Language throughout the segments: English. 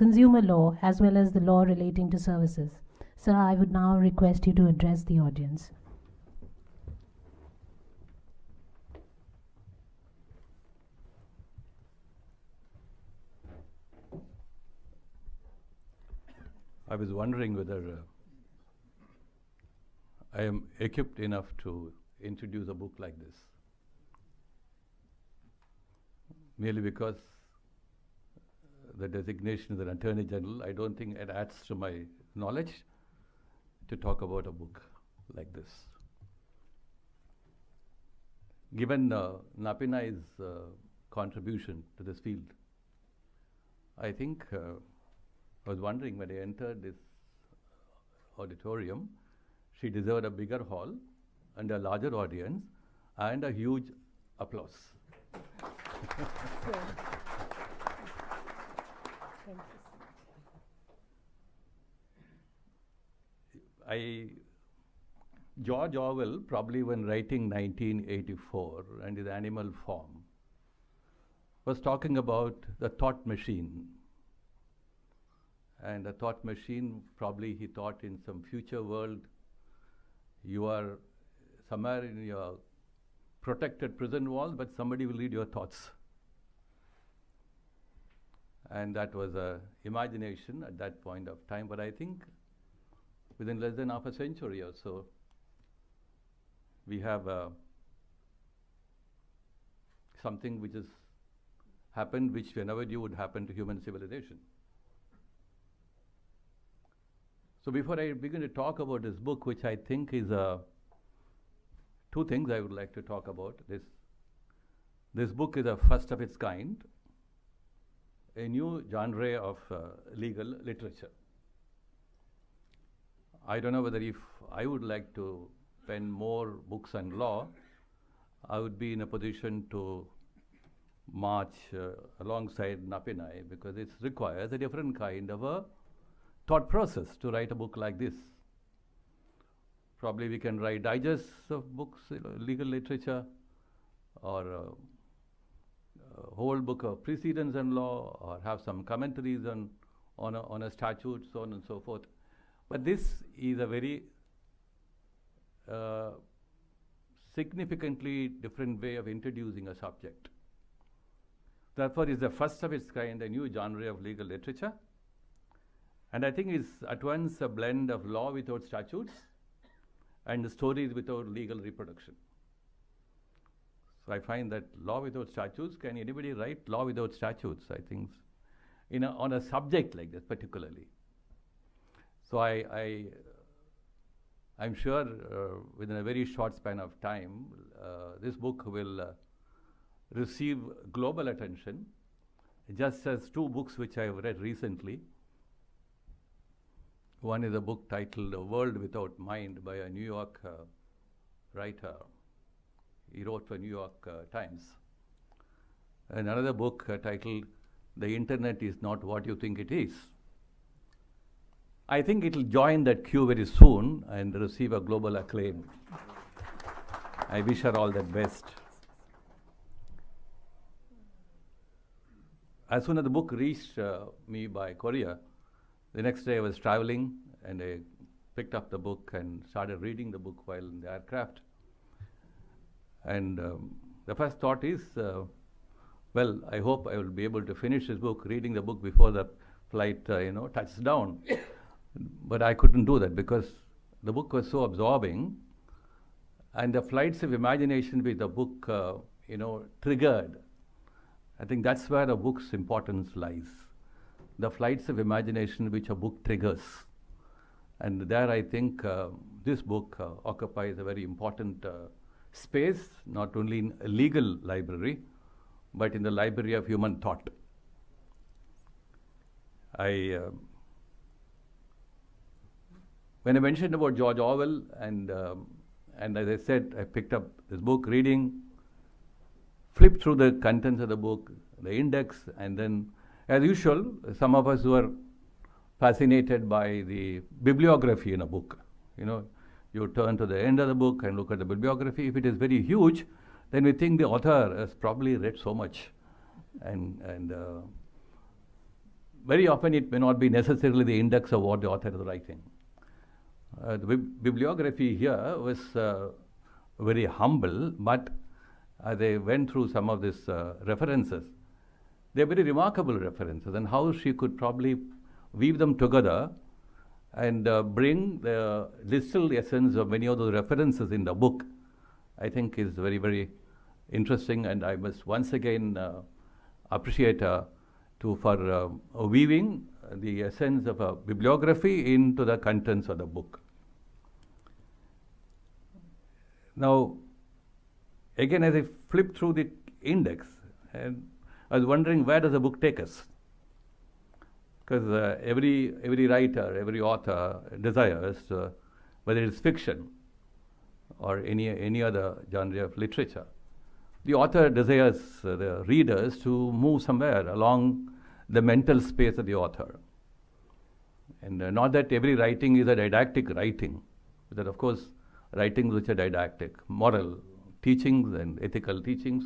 consumer law as well as the law relating to services. Sir, I would now request you to address the audience. I was wondering whether I am equipped enough to introduce a book like this. Merely because the designation is an Attorney General, I don't think it adds to my knowledge to talk about a book like this. Given Nappinai's contribution to this field, I think I was wondering when I entered this auditorium, she deserved a bigger hall and a larger audience and a huge applause. George Orwell, probably when writing 1984 and his Animal Farm, was talking about the thought machine. And a thought machine, probably he thought in some future world, you are somewhere in your protected prison walls, but somebody will read your thoughts. And that was an imagination at that point of time. But I think within less than half a century or so, we have something which has happened, which we never knew would happen to human civilization. So before I begin to talk about this book, which I think is two things I would like to talk about. This book is a first of its kind, a new genre of legal literature. I don't know whether if I would like to pen more books on law, I would be in a position to march alongside Nappinai, because it requires a different kind of a thought process to write a book like this. Probably we can write digests of books, legal literature, or a whole book of precedents and law, or have some commentaries on a statute, so on and so forth. But this is a very significantly different way of introducing a subject. Therefore, it's the first of its kind, a new genre of legal literature. And I think it's at once a blend of law without statutes and stories without legal reproduction. So I find that law without statutes, can anybody write law without statutes? I think on a subject like this particularly. So I'm sure within a very short span of time, this book will receive global attention, just as two books which I have read recently. One is a book titled A World Without Mind by a New York writer. He wrote for New York Times. And another book titled The Internet is Not What You Think It Is. I think it will join that queue very soon and receive a global acclaim. I wish her all the best. As soon as the book reached me by courier, the next day I was traveling and I picked up the book and started reading the book while in the aircraft. And the first thought is, well, I hope I will be able to finish this book, reading the book before the flight touches down. But I couldn't do that because the book was so absorbing, and the flights of imagination with the book triggered. I think that's where a book's importance lies. The flights of imagination which a book triggers. And there I think this book occupies a very important space, not only in a legal library, but in the library of human thought. When I mentioned about George Orwell, and as I said, I picked up this book, reading, flipped through the contents of the book, the index, and then, as usual, some of us who are fascinated by the bibliography in a book. You turn to the end of the book and look at the bibliography. If it is very huge, then we think the author has probably read so much. And very often it may not be necessarily the index of what the author is writing. The bibliography here was very humble, but they went through some of these references. They're very remarkable references, and how she could probably weave them together and bring the distilled essence of many of those references in the book, I think is very, very interesting, and I must once again appreciate her for weaving the essence of a bibliography into the contents of the book. Now, again, as I flip through the index, and I was wondering, where does the book take us? Because every writer, every author desires, whether it's fiction or any other genre of literature, the author desires the readers to move somewhere along the mental space of the author. And not that every writing is a didactic writing, but of course, writings which are didactic, moral teachings and ethical teachings.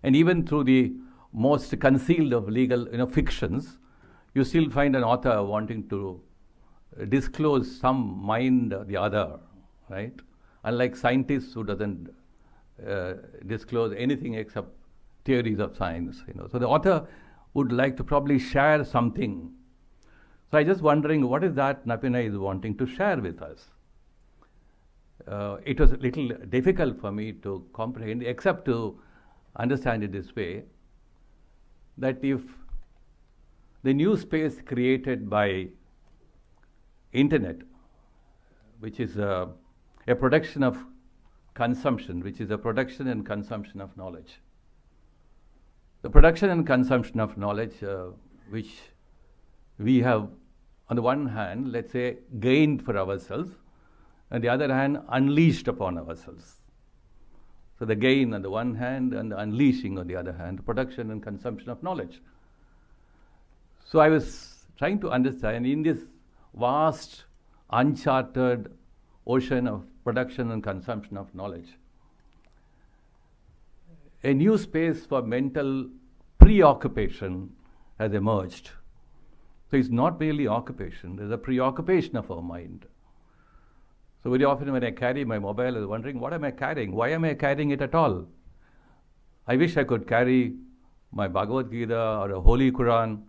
And even through the most concealed of legal fictions, you still find an author wanting to disclose some mind or the other, right? Unlike scientists who doesn't disclose anything except theories of science. So the author would like to probably share something. So I'm just wondering, what is that Nappinai is wanting to share with us? It was a little difficult for me to comprehend, except to understand it this way, that if the new space created by internet, which is a production of consumption, which is a production and consumption of knowledge. The production and consumption of knowledge, which we have, on the one hand, let's say, gained for ourselves, on the other hand, unleashed upon ourselves. So the gain on the one hand and the unleashing on the other hand, production and consumption of knowledge. So I was trying to understand, in this vast, uncharted ocean of production and consumption of knowledge, a new space for mental preoccupation has emerged. So it's not merely occupation, there's a preoccupation of our mind. So very often when I carry my mobile, I was wondering, what am I carrying? Why am I carrying it at all? I wish I could carry my Bhagavad Gita or a Holy Quran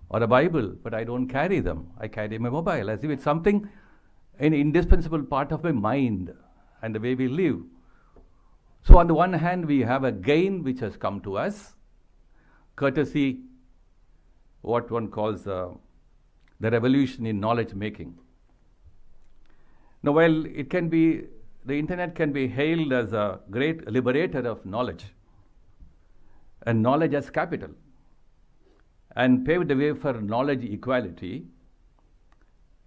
or a Bible, but I don't carry them. I carry my mobile as if it's something, an indispensable part of my mind and the way we live. So on the one hand, we have a gain which has come to us, courtesy, what one calls the revolution in knowledge making. Now, while it can be, the internet can be hailed as a great liberator of knowledge, and knowledge as capital, and paved the way for knowledge equality,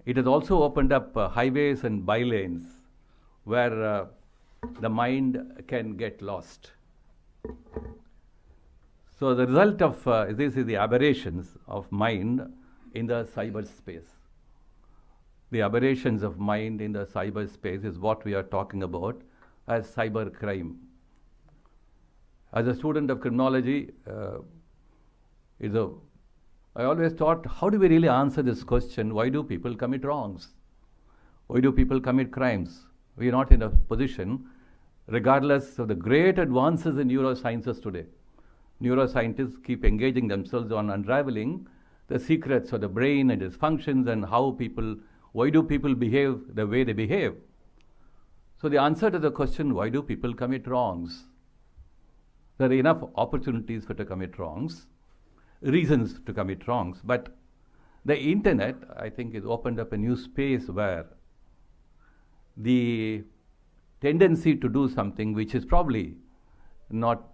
it has also opened up highways and bylanes where the mind can get lost. So the result of this is the aberrations of mind in the cyberspace. The aberrations of mind in the cyberspace is what we are talking about as cybercrime. As a student of criminology, I always thought, how do we really answer this question? Why do people commit wrongs? Why do people commit crimes? We are not in a position, regardless of the great advances in neurosciences today. Neuroscientists keep engaging themselves on unraveling the secrets of the brain and its functions and why do people behave the way they behave? So the answer to the question, why do people commit wrongs? There are enough opportunities to commit wrongs, reasons to commit wrongs, but the internet, I think, has opened up a new space where the tendency to do something which is probably not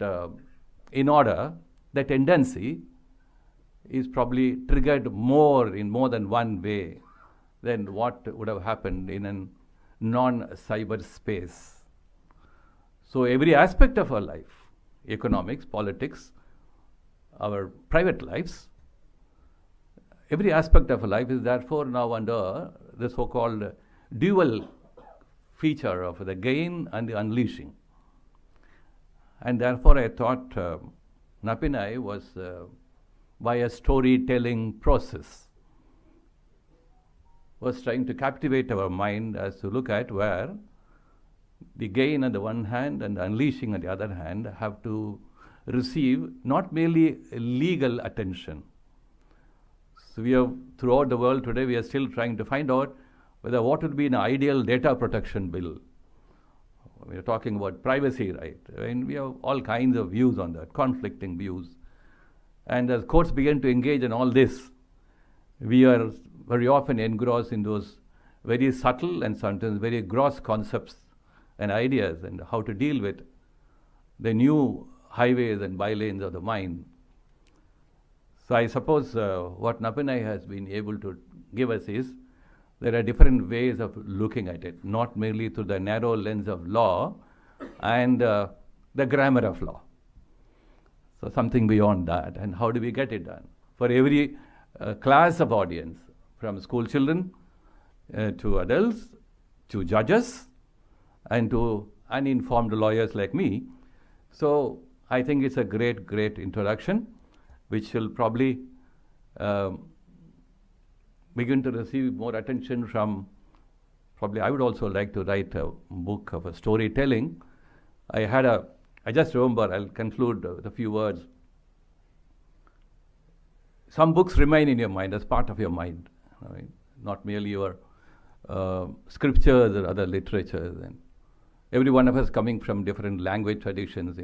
in order, the tendency is probably triggered in more than one way than what would have happened in a non-cyber space. So every aspect of our life, economics, politics, our private lives, every aspect of our life is therefore now under the so-called dual feature of the gain and the unleashing. And therefore I thought Nappinai was by a storytelling process. Was trying to captivate our mind as to look at where the gain on the one hand and the unleashing on the other hand have to receive not merely legal attention. So we have, throughout the world today, we are still trying to find out whether what would be an ideal data protection bill. We are talking about privacy, right? And we have all kinds of views on that, conflicting views. And as courts begin to engage in all this, we are very often engrossed in those very subtle and sometimes very gross concepts and ideas and how to deal with the new highways and bylanes of the mind. So I suppose what Nappinai has been able to give us is there are different ways of looking at it, not merely through the narrow lens of law and the grammar of law. So something beyond that, and how do we get it done? For every class of audience, from school children to adults, to judges, and to uninformed lawyers like me. So I think it's a great, great introduction, which will probably begin to receive more attention from, probably I would also like to write a book of a storytelling. I just remember, I'll conclude with a few words. Some books remain in your mind as part of your mind, right? Not merely your scriptures or other literatures. And every one of us coming from different language traditions,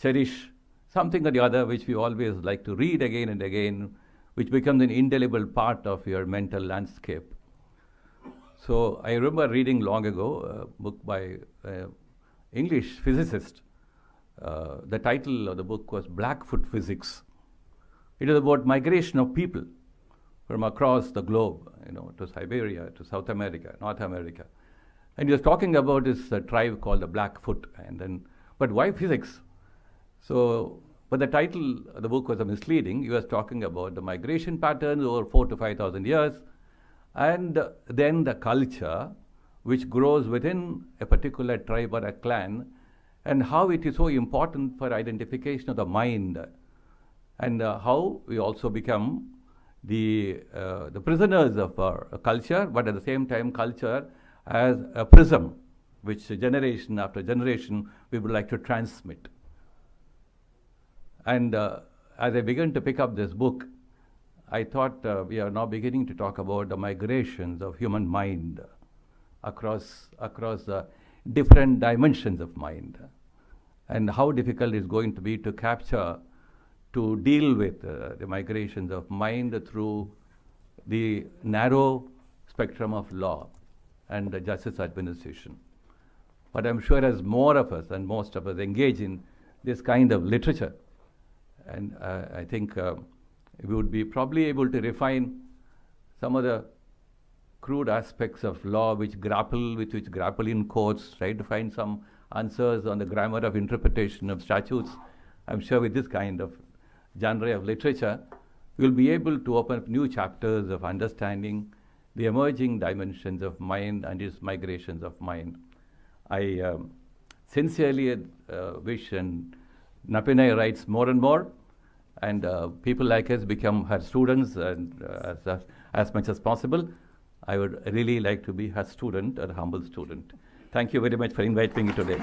cherish something or the other which we always like to read again and again, which becomes an indelible part of your mental landscape. So I remember reading long ago a book by an English physicist. The title of the book was Blackfoot Physics. It is about migration of people from across the globe, to Siberia, to South America, North America. And he was talking about this tribe called the Blackfoot. But why physics? So, but the title of the book was misleading. He was talking about the migration patterns over 4,000 to 5,000 years, and then the culture which grows within a particular tribe or a clan, and how it is so important for identification of the mind, and how we also become the prisoners of our culture, but at the same time culture as a prism which generation after generation we would like to transmit. And as I began to pick up this book, I thought we are now beginning to talk about the migrations of human mind across the different dimensions of mind, and how difficult it's going to be to capture, to deal with the migrations of mind through the narrow spectrum of law and the justice administration. But I'm sure as more of us and most of us engage in this kind of literature, and I think we would be probably able to refine some of the crude aspects of law which grapple in courts, try to find some answers on the grammar of interpretation of statutes. I'm sure with this kind of genre of literature, we'll be able to open up new chapters of understanding the emerging dimensions of mind and its migrations of mind. I sincerely wish, and Nappinai writes more and more, and people like us become her students, and as much as possible. I would really like to be her student, a humble student. Thank you very much for inviting me today.